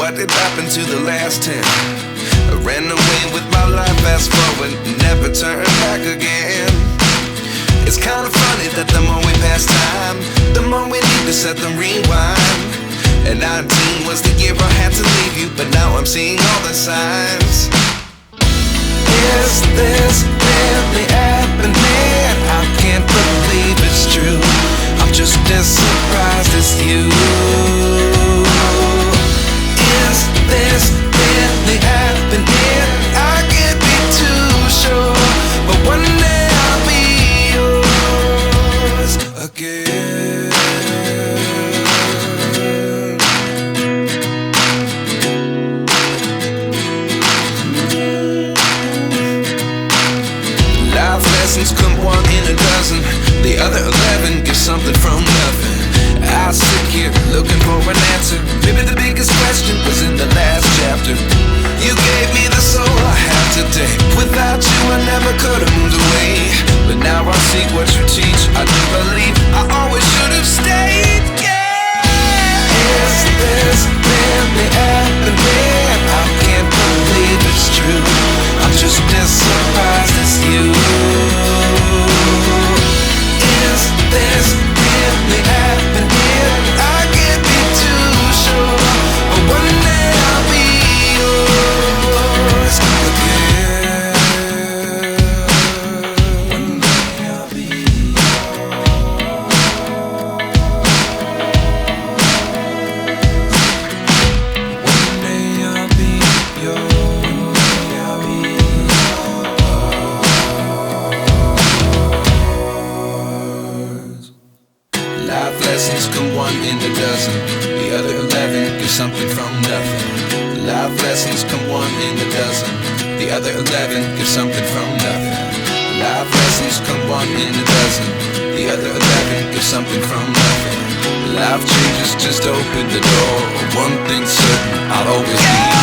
what did happen to the last 10? I ran away with my life, fast forward, never turn back again. It's kind of funny that the more we pass time, the more we need to set them rewind. And 19 was the year I had to leave you, but now I'm seeing all the signs. Is this really happening? I can't believe it's true. I'm just as surprised as you. Is this really happening? I can't be too sure, but one day I'll be yours again. Life lessons come one in a dozen. The other 11 get something from nothing. I sit here looking for an answer. Maybe the biggest question was in the last chapter. You gave me the soul I have today. Without you I never could have moved away. But now I see what you teach. I do believe I always should have stayed. Yeah. Is this really happening? I can't believe it's true. I'm just as surprised as you. Is this really happening? I can't be too sure, but one day I'll be yours again. One day I'll be yours. One day I'll be yours. One day I'll be yours. Life lessons come one in a dozen. The other 11 give something from nothing. Life lessons come one in a dozen. The other 11 give something from nothing. Life lessons come one in a dozen. The other 11 give something from nothing. Life changes just open the door. One thing's certain, I'll always be